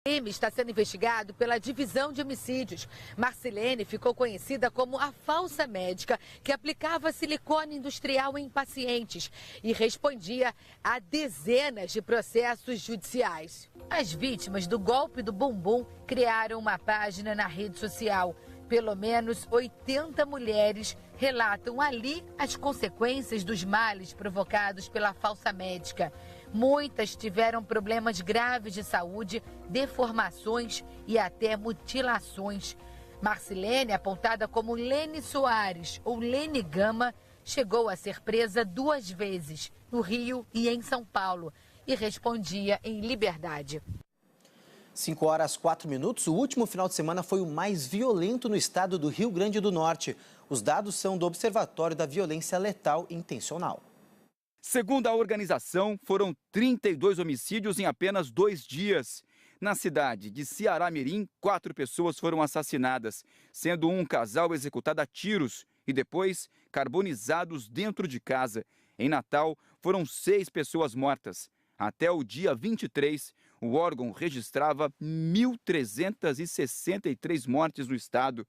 crime está sendo investigado pela Divisão de Homicídios. Marcilene ficou conhecida como a falsa médica que aplicava silicone industrial em pacientes e respondia a dezenas de processos judiciais. As vítimas do golpe do bumbum criaram uma página na rede social. Pelo menos 80 mulheres relatam ali as consequências dos males provocados pela falsa médica. Muitas tiveram problemas graves de saúde, deformações e até mutilações. Marcilene, apontada como Lene Soares ou Lene Gama, chegou a ser presa 2 vezes, no Rio e em São Paulo, e respondia em liberdade. 5h04. O último final de semana foi o mais violento no estado do Rio Grande do Norte. Os dados são do Observatório da Violência Letal Intencional. Segundo a organização, foram 32 homicídios em apenas 2 dias. Na cidade de Ceará-Mirim, 4 pessoas foram assassinadas, sendo um casal executado a tiros e depois carbonizados dentro de casa. Em Natal, foram 6 pessoas mortas. Até o dia 23, o órgão registrava 1.363 mortes no estado.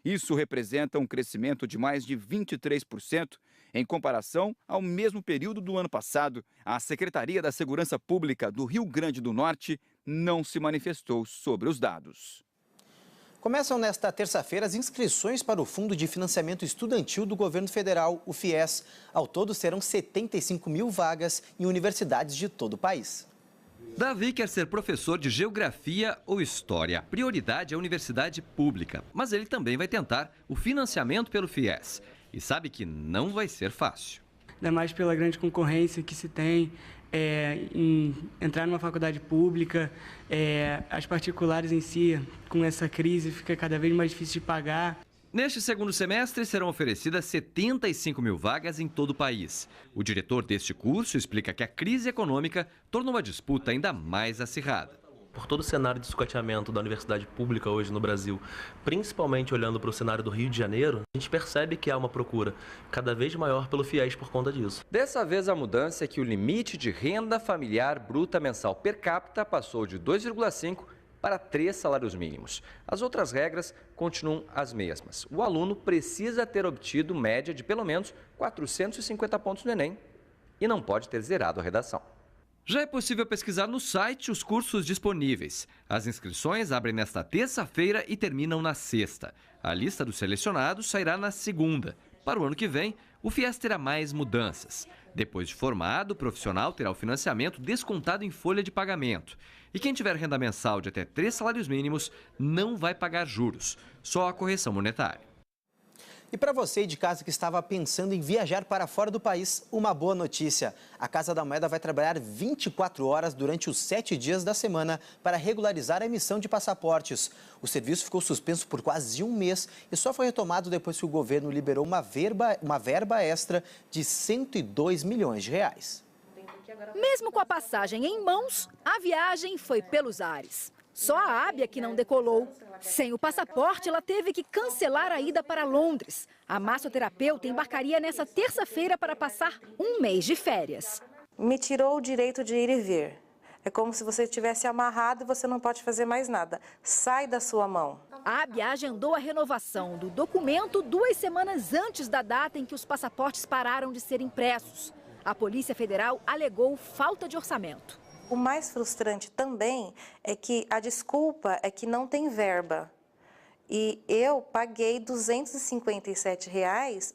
Isso representa um crescimento de mais de 23% em comparação ao mesmo período do ano passado. A Secretaria da Segurança Pública do Rio Grande do Norte não se manifestou sobre os dados. Começam nesta terça-feira as inscrições para o Fundo de Financiamento Estudantil do Governo Federal, o FIES. Ao todo serão 75 mil vagas em universidades de todo o país. Davi quer ser professor de Geografia ou História. A prioridade é a universidade pública, mas ele também vai tentar o financiamento pelo FIES. E sabe que não vai ser fácil. Ainda mais pela grande concorrência que se tem em entrar numa faculdade pública, as particulares em si, com essa crise, fica cada vez mais difícil de pagar. Neste segundo semestre, serão oferecidas 75 mil vagas em todo o país. O diretor deste curso explica que a crise econômica tornou a disputa ainda mais acirrada. Por todo o cenário de sucateamento da universidade pública hoje no Brasil, principalmente olhando para o cenário do Rio de Janeiro, a gente percebe que há uma procura cada vez maior pelo FIES por conta disso. Dessa vez, a mudança é que o limite de renda familiar bruta mensal per capita passou de 2,5 para 3 salários mínimos. As outras regras continuam as mesmas. O aluno precisa ter obtido média de pelo menos 450 pontos no Enem e não pode ter zerado a redação. Já é possível pesquisar no site os cursos disponíveis. As inscrições abrem nesta terça-feira e terminam na sexta. A lista dos selecionados sairá na segunda. Para o ano que vem, o FIES terá mais mudanças. Depois de formado, o profissional terá o financiamento descontado em folha de pagamento. E quem tiver renda mensal de até 3 salários mínimos não vai pagar juros, só a correção monetária. E para você de casa que estava pensando em viajar para fora do país, uma boa notícia. A Casa da Moeda vai trabalhar 24 horas durante os 7 dias da semana para regularizar a emissão de passaportes. O serviço ficou suspenso por quase 1 mês e só foi retomado depois que o governo liberou uma verba extra de 102 milhões de reais. Mesmo com a passagem em mãos, a viagem foi pelos ares. Só a Ábia que não decolou. Sem o passaporte, ela teve que cancelar a ida para Londres. A massoterapeuta embarcaria nessa terça-feira para passar 1 mês de férias. Me tirou o direito de ir e vir. É como se você estivesse amarrado e você não pode fazer mais nada. Sai da sua mão. A Ábia agendou a renovação do documento 2 semanas antes da data em que os passaportes pararam de ser impressos. A Polícia Federal alegou falta de orçamento. O mais frustrante também é que a desculpa é que não tem verba. E eu paguei R$ 257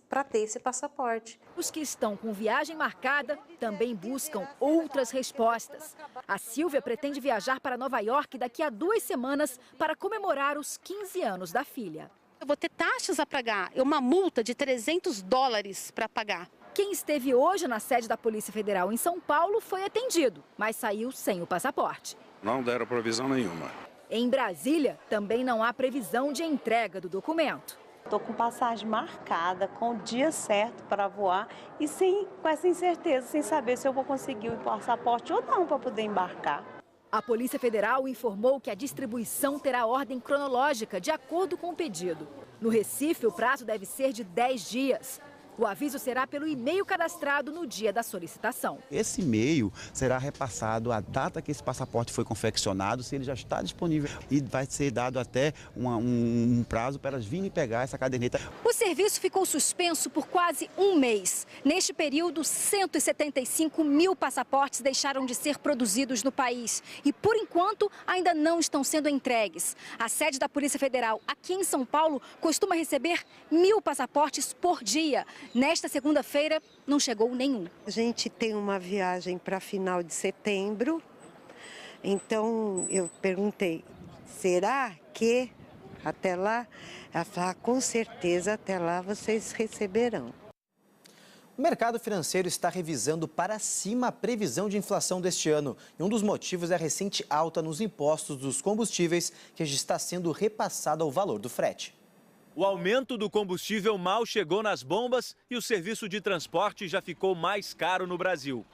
para ter esse passaporte. Os que estão com viagem marcada também buscam outras respostas. A Silvia pretende viajar para Nova York daqui a 2 semanas para comemorar os 15 anos da filha. Eu vou ter taxas a pagar, uma multa de $300 para pagar. Quem esteve hoje na sede da Polícia Federal em São Paulo foi atendido, mas saiu sem o passaporte. Não deram provisão nenhuma. Em Brasília, também não há previsão de entrega do documento. Estou com passagem marcada, com o dia certo para voar e com essa incerteza, sem saber se eu vou conseguir o passaporte ou não para poder embarcar. A Polícia Federal informou que a distribuição terá ordem cronológica de acordo com o pedido. No Recife, o prazo deve ser de 10 dias. O aviso será pelo e-mail cadastrado no dia da solicitação. Esse e-mail será repassado a data que esse passaporte foi confeccionado, se ele já está disponível, e vai ser dado até um prazo para elas virem pegar essa caderneta. O serviço ficou suspenso por quase um mês. Neste período, 175 mil passaportes deixaram de ser produzidos no país e, por enquanto, ainda não estão sendo entregues. A sede da Polícia Federal aqui em São Paulo costuma receber 1.000 passaportes por dia. Nesta segunda-feira, não chegou nenhum. A gente tem uma viagem para final de setembro, então eu perguntei, será que até lá? Ela falou, com certeza até lá vocês receberão. O mercado financeiro está revisando para cima a previsão de inflação deste ano. E um dos motivos é a recente alta nos impostos dos combustíveis, que já está sendo repassado ao valor do frete. O aumento do combustível mal chegou nas bombas e o serviço de transporte já ficou mais caro no Brasil.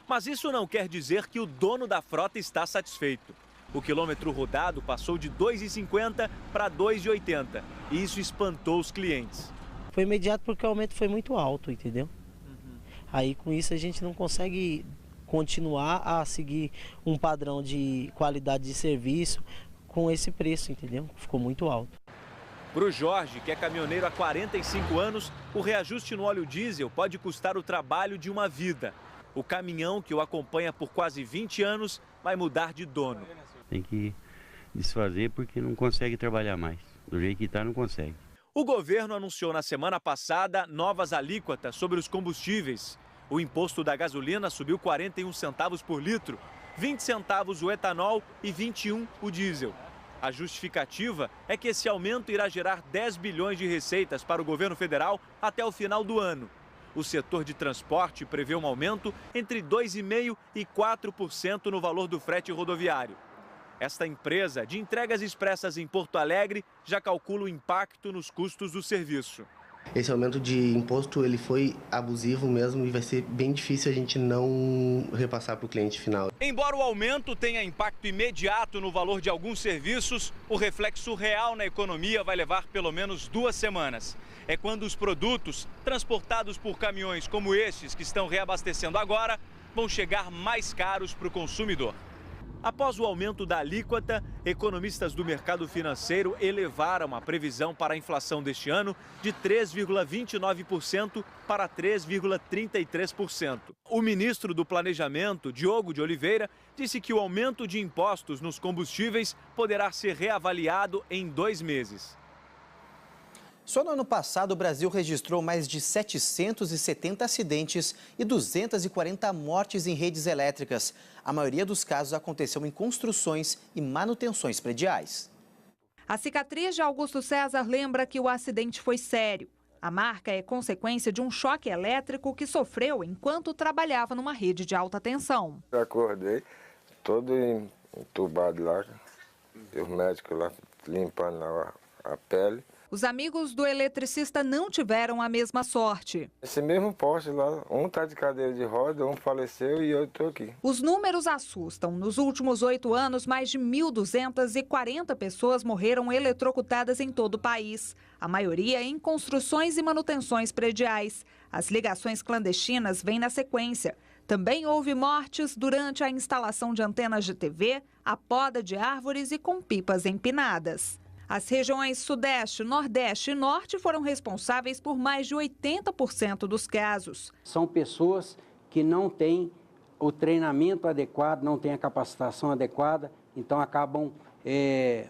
Mas isso não quer dizer que o dono da frota está satisfeito. O quilômetro rodado passou de R$ 2,50 para R$ 2,80 e isso espantou os clientes. Foi imediato porque o aumento foi muito alto, entendeu? Aí com isso a gente não consegue continuar a seguir um padrão de qualidade de serviço com esse preço, entendeu? Ficou muito alto. Para o Jorge, que é caminhoneiro há 45 anos, o reajuste no óleo diesel pode custar o trabalho de uma vida. O caminhão, que o acompanha por quase 20 anos, vai mudar de dono. Tem que desfazer porque não consegue trabalhar mais. Do jeito que está, não consegue. O governo anunciou na semana passada novas alíquotas sobre os combustíveis. O imposto da gasolina subiu 41 centavos por litro, 20 centavos o etanol e 21 o diesel. A justificativa é que esse aumento irá gerar 10 bilhões de receitas para o governo federal até o final do ano. O setor de transporte prevê um aumento entre 2,5% e 4% no valor do frete rodoviário. Esta empresa de entregas expressas em Porto Alegre já calcula o impacto nos custos do serviço. Esse aumento de imposto ele foi abusivo mesmo e vai ser bem difícil a gente não repassar para o cliente final. Embora o aumento tenha impacto imediato no valor de alguns serviços, o reflexo real na economia vai levar pelo menos 2 semanas. É quando os produtos transportados por caminhões como estes que estão reabastecendo agora vão chegar mais caros para o consumidor. Após o aumento da alíquota, economistas do mercado financeiro elevaram a previsão para a inflação deste ano de 3,29% para 3,33%. O ministro do Planejamento, Diogo de Oliveira, disse que o aumento de impostos nos combustíveis poderá ser reavaliado em 2 meses. Só no ano passado, o Brasil registrou mais de 770 acidentes e 240 mortes em redes elétricas. A maioria dos casos aconteceu em construções e manutenções prediais. A cicatriz de Augusto César lembra que o acidente foi sério. A marca é consequência de um choque elétrico que sofreu enquanto trabalhava numa rede de alta tensão. Eu acordei todo entubado lá, e os médicos lá limpando a pele. Os amigos do eletricista não tiveram a mesma sorte. Esse mesmo poste lá, um está de cadeira de roda, um faleceu e eu estou aqui. Os números assustam. Nos últimos 8 anos, mais de 1.240 pessoas morreram eletrocutadas em todo o país. A maioria em construções e manutenções prediais. As ligações clandestinas vêm na sequência. Também houve mortes durante a instalação de antenas de TV, a poda de árvores e com pipas empinadas. As regiões Sudeste, Nordeste e Norte foram responsáveis por mais de 80% dos casos. São pessoas que não têm o treinamento adequado, não têm a capacitação adequada, então acabam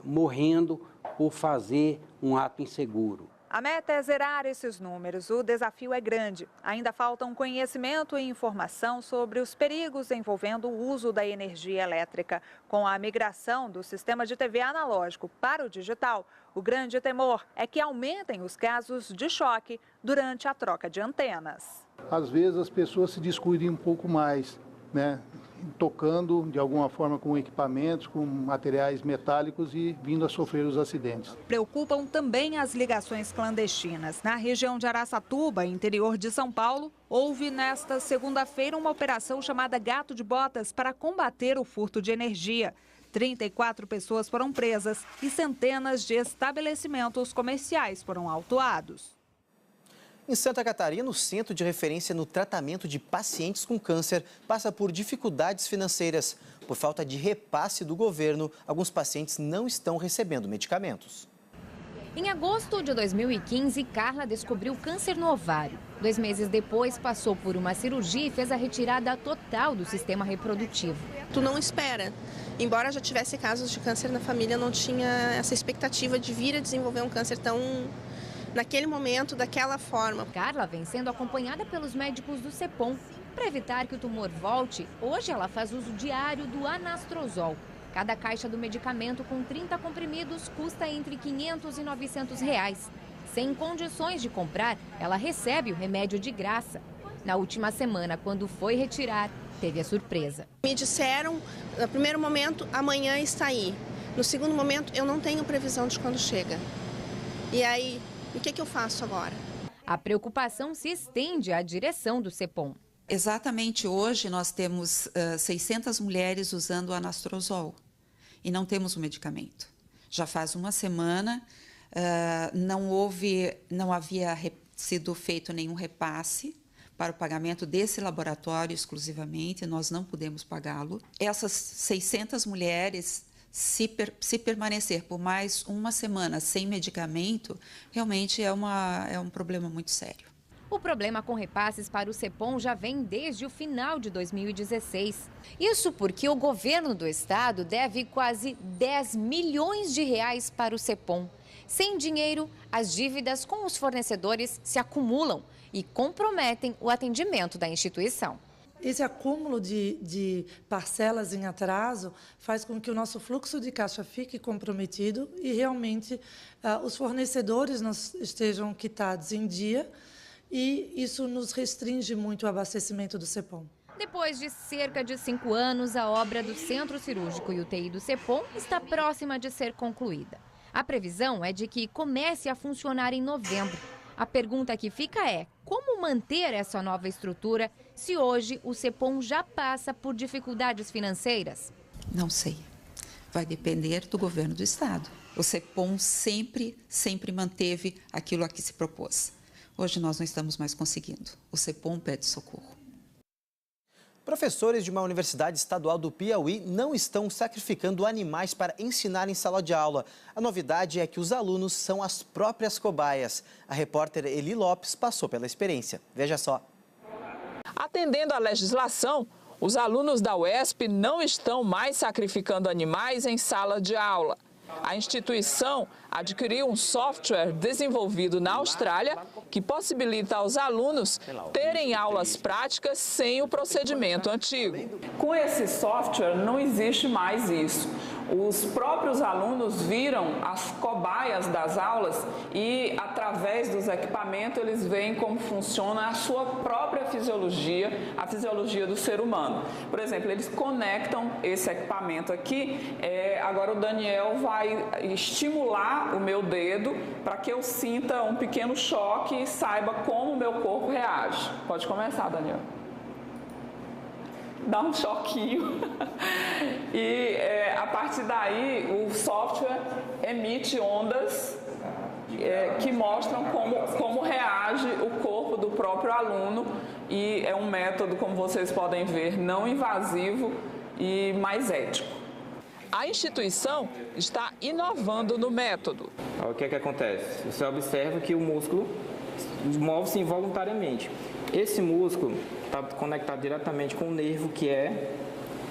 morrendo por fazer um ato inseguro. A meta é zerar esses números. O desafio é grande. Ainda faltam conhecimento e informação sobre os perigos envolvendo o uso da energia elétrica. Com a migração do sistema de TV analógico para o digital, o grande temor é que aumentem os casos de choque durante a troca de antenas. Às vezes as pessoas se descuidam um pouco mais, né? Tocando de alguma forma com equipamentos, com materiais metálicos e vindo a sofrer os acidentes. Preocupam também as ligações clandestinas. Na região de Araçatuba, interior de São Paulo, houve nesta segunda-feira uma operação chamada Gato de Botas para combater o furto de energia. 34 pessoas foram presas e centenas de estabelecimentos comerciais foram autuados. Em Santa Catarina, o Centro de Referência no Tratamento de Pacientes com Câncer passa por dificuldades financeiras. Por falta de repasse do governo, alguns pacientes não estão recebendo medicamentos. Em agosto de 2015, Carla descobriu câncer no ovário. 2 meses depois, passou por uma cirurgia e fez a retirada total do sistema reprodutivo. Tu não espera. Embora já tivesse casos de câncer na família, não tinha essa expectativa de vir a desenvolver um câncer tão... naquele momento, daquela forma. Carla vem sendo acompanhada pelos médicos do CEPOM. Para evitar que o tumor volte, hoje ela faz uso diário do anastrozol. Cada caixa do medicamento com 30 comprimidos custa entre R$500 e R$900. Sem condições de comprar, ela recebe o remédio de graça. Na última semana, quando foi retirar, teve a surpresa. Me disseram, no primeiro momento, amanhã está aí. No segundo momento, eu não tenho previsão de quando chega. E aí, o que eu faço agora? A preocupação se estende à direção do CEPOM. Exatamente hoje nós temos 600 mulheres usando o anastrozol e não temos o medicamento. Já faz uma semana, não havia sido feito nenhum repasse para o pagamento desse laboratório exclusivamente, nós não podemos pagá-lo. Essas 600 mulheres, se permanecer por mais uma semana sem medicamento, realmente é um problema muito sério. O problema com repasses para o CEPOM já vem desde o final de 2016. Isso porque o governo do estado deve quase 10 milhões de reais para o CEPOM. Sem dinheiro, as dívidas com os fornecedores se acumulam e comprometem o atendimento da instituição. Esse acúmulo de parcelas em atraso faz com que o nosso fluxo de caixa fique comprometido e realmente os fornecedores não estejam quitados em dia, e isso nos restringe muito o abastecimento do CEPOM. Depois de cerca de 5 anos, a obra do Centro Cirúrgico e UTI do CEPOM está próxima de ser concluída. A previsão é de que comece a funcionar em novembro. A pergunta que fica é: como manter essa nova estrutura se hoje o CEPOM já passa por dificuldades financeiras? Não sei. Vai depender do governo do estado. O CEPOM sempre manteve aquilo a que se propôs. Hoje nós não estamos mais conseguindo. O CEPOM pede socorro. Professores de uma universidade estadual do Piauí não estão sacrificando animais para ensinar em sala de aula. A novidade é que os alunos são as próprias cobaias. A repórter Eli Lopes passou pela experiência. Veja só. Atendendo à legislação, os alunos da UESP não estão mais sacrificando animais em sala de aula. A instituição adquiriu um software desenvolvido na Austrália que possibilita aos alunos terem aulas práticas sem o procedimento antigo. Com esse software não existe mais isso. Os próprios alunos viram as cobaias das aulas e, através dos equipamentos, eles veem como funciona a sua própria fisiologia, a fisiologia do ser humano. Por exemplo, eles conectam esse equipamento aqui. Agora o Daniel vai estimular o meu dedo para que eu sinta um pequeno choque e saiba como o meu corpo reage. Pode começar, Daniel. Dá um choquinho e a partir daí o software emite ondas que mostram como reage o corpo do próprio aluno, e é um método, como vocês podem ver, não invasivo e mais ético. A instituição está inovando no método. O que acontece? Você observa que o músculo move-se involuntariamente. Esse músculo está conectado diretamente com o nervo que é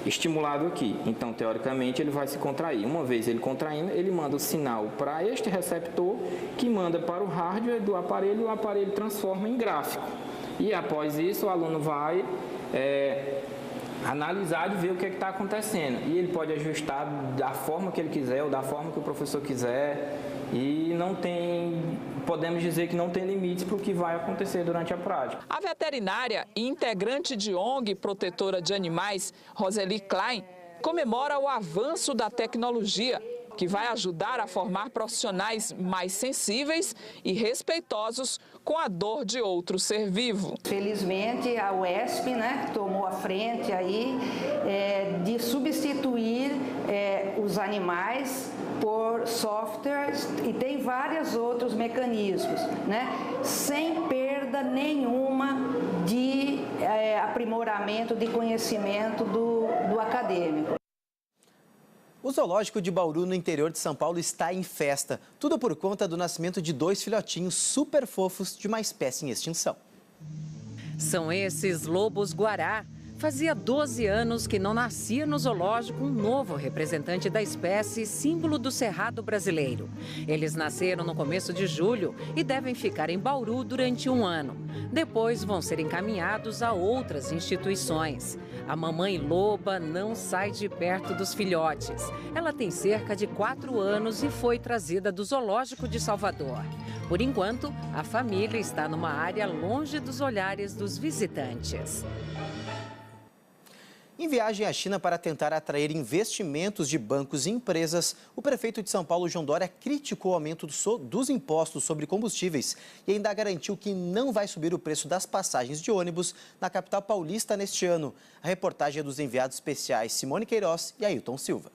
estimulado aqui. Então, teoricamente, ele vai se contrair. Uma vez ele contraindo, ele manda o sinal para este receptor, que manda para o hardware do aparelho, e o aparelho transforma em gráfico. E após isso, o aluno vai analisar e ver o que está acontecendo. E ele pode ajustar da forma que ele quiser ou da forma que o professor quiser. E não tem, podemos dizer que não tem limites para o que vai acontecer durante a prática. A veterinária e integrante de ONG protetora de animais, Roseli Klein, comemora o avanço da tecnologia, que vai ajudar a formar profissionais mais sensíveis e respeitosos com a dor de outro ser vivo. Felizmente, a UESP tomou a frente aí de substituir os animais por softwares, e tem vários outros mecanismos, sem perda perda nenhuma de aprimoramento de conhecimento do acadêmico. O zoológico de Bauru, no interior de São Paulo, está em festa. Tudo por conta do nascimento de 2 filhotinhos super fofos de uma espécie em extinção. São esses lobos-guará. Fazia 12 anos que não nascia no zoológico um novo representante da espécie, símbolo do cerrado brasileiro. Eles nasceram no começo de julho e devem ficar em Bauru durante 1 ano. Depois vão ser encaminhados a outras instituições. A mamãe loba não sai de perto dos filhotes. Ela tem cerca de 4 anos e foi trazida do zoológico de Salvador. Por enquanto, a família está numa área longe dos olhares dos visitantes. Em viagem à China para tentar atrair investimentos de bancos e empresas, o prefeito de São Paulo, João Dória, criticou o aumento dos impostos sobre combustíveis e ainda garantiu que não vai subir o preço das passagens de ônibus na capital paulista neste ano. A reportagem é dos enviados especiais Simone Queiroz e Ailton Silva.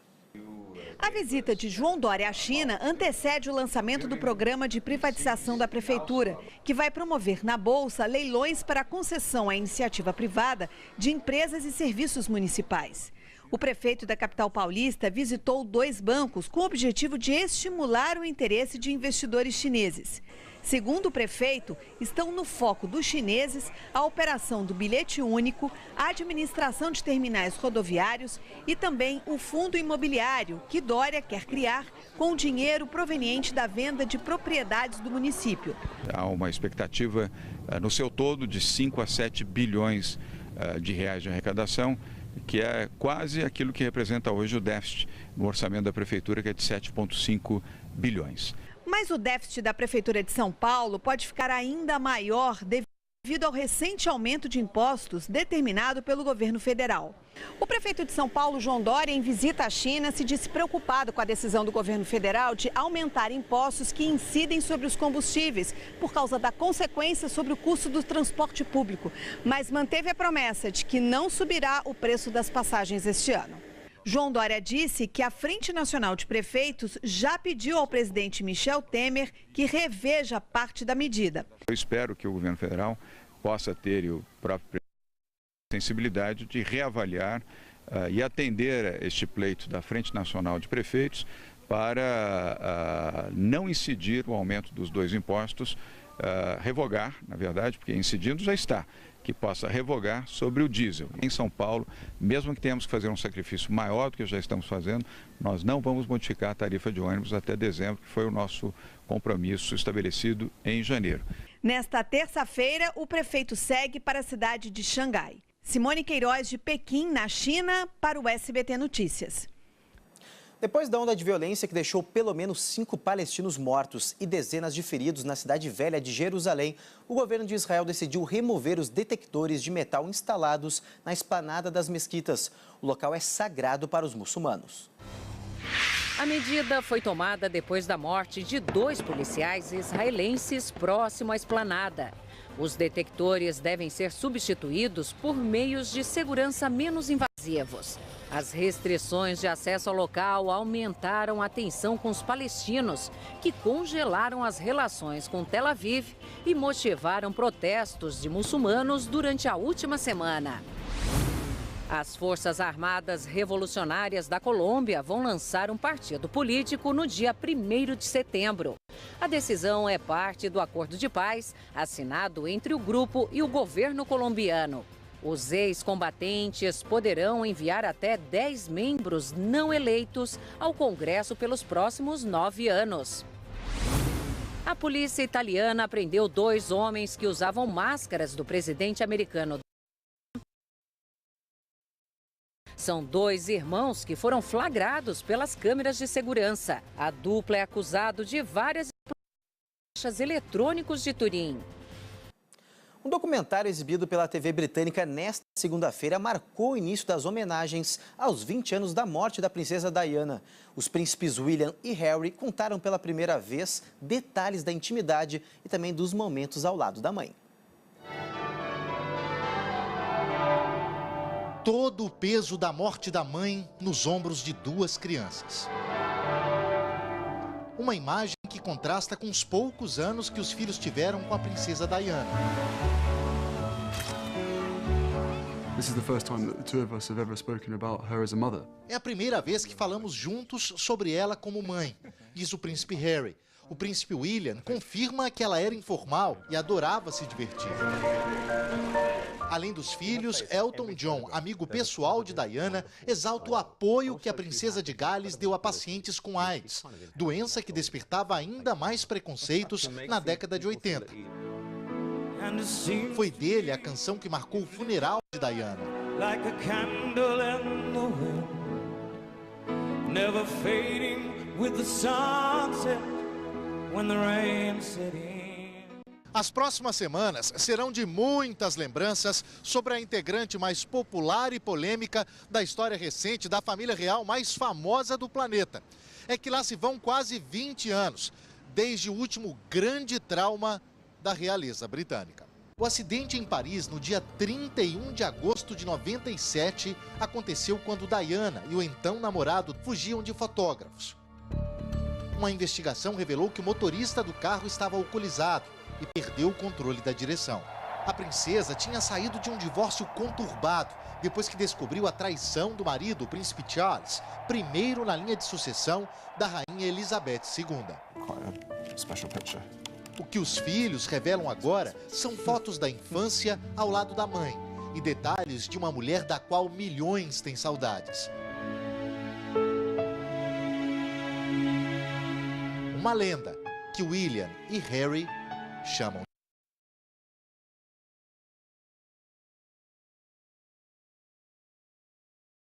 A visita de João Dória à China antecede o lançamento do programa de privatização da prefeitura, que vai promover na Bolsa leilões para concessão à iniciativa privada de empresas e serviços municipais. O prefeito da capital paulista visitou 2 bancos com o objetivo de estimular o interesse de investidores chineses. Segundo o prefeito, estão no foco dos chineses a operação do bilhete único, a administração de terminais rodoviários e também o fundo imobiliário que Dória quer criar com o dinheiro proveniente da venda de propriedades do município. Há uma expectativa no seu todo de 5 a 7 bilhões de reais de arrecadação, que é quase aquilo que representa hoje o déficit no orçamento da prefeitura, que é de 7,5 bilhões. Mas o déficit da Prefeitura de São Paulo pode ficar ainda maior devido ao recente aumento de impostos determinado pelo governo federal. O prefeito de São Paulo, João Dória, em visita à China, se disse preocupado com a decisão do governo federal de aumentar impostos que incidem sobre os combustíveis por causa da consequência sobre o custo do transporte público, mas manteve a promessa de que não subirá o preço das passagens este ano. João Dória disse que a Frente Nacional de Prefeitos já pediu ao presidente Michel Temer que reveja parte da medida. Eu espero que o governo federal possa ter, e o próprio presidente, a sensibilidade de reavaliar e atender este pleito da Frente Nacional de Prefeitos para não incidir o aumento dos 2 impostos, revogar, na verdade, porque incidindo já está, que possa revogar sobre o diesel. Em São Paulo, mesmo que tenhamos que fazer um sacrifício maior do que já estamos fazendo, nós não vamos modificar a tarifa de ônibus até dezembro, que foi o nosso compromisso estabelecido em janeiro. Nesta terça-feira, o prefeito segue para a cidade de Xangai. Simone Queiroz, de Pequim, na China, para o SBT Notícias. Depois da onda de violência que deixou pelo menos 5 palestinos mortos e dezenas de feridos na cidade velha de Jerusalém, o governo de Israel decidiu remover os detectores de metal instalados na esplanada das mesquitas. O local é sagrado para os muçulmanos. A medida foi tomada depois da morte de 2 policiais israelenses próximo à esplanada. Os detectores devem ser substituídos por meios de segurança menos invasivos. As restrições de acesso ao local aumentaram a tensão com os palestinos, que congelaram as relações com Tel Aviv e motivaram protestos de muçulmanos durante a última semana. As Forças Armadas Revolucionárias da Colômbia vão lançar um partido político no dia 1º de setembro. A decisão é parte do acordo de paz assinado entre o grupo e o governo colombiano. Os ex-combatentes poderão enviar até 10 membros não eleitos ao Congresso pelos próximos 9 anos. A polícia italiana prendeu 2 homens que usavam máscaras do presidente americano. São 2 irmãos que foram flagrados pelas câmeras de segurança. A dupla é acusada de várias caixas eletrônicos de Turim. Um documentário exibido pela TV britânica nesta segunda-feira marcou o início das homenagens aos 20 anos da morte da princesa Diana. Os príncipes William e Harry contaram pela primeira vez detalhes da intimidade e também dos momentos ao lado da mãe. Todo o peso da morte da mãe nos ombros de 2 crianças. Uma imagem que contrasta com os poucos anos que os filhos tiveram com a princesa Diana. É a primeira vez que falamos juntos sobre ela como mãe, diz o príncipe Harry. O príncipe William confirma que ela era informal e adorava se divertir. Além dos filhos, Elton John, amigo pessoal de Diana, exalta o apoio que a princesa de Gales deu a pacientes com AIDS, doença que despertava ainda mais preconceitos na década de 80. Foi dele a canção que marcou o funeral de Diana. Like a candle in the wind, never fading with the sunset when the rain set in. As próximas semanas serão de muitas lembranças sobre a integrante mais popular e polêmica da história recente da família real mais famosa do planeta. É que lá se vão quase 20 anos, desde o último grande trauma da realeza britânica. O acidente em Paris, no dia 31 de agosto de 97, aconteceu quando Diana e o então namorado fugiam de fotógrafos. Uma investigação revelou que o motorista do carro estava alcoolizado e perdeu o controle da direção. A princesa tinha saído de um divórcio conturbado depois que descobriu a traição do marido, o príncipe Charles, primeiro na linha de sucessão da rainha Elizabeth II. O que os filhos revelam agora são fotos da infância ao lado da mãe e detalhes de uma mulher da qual milhões têm saudades. Uma lenda que William e Harry chamam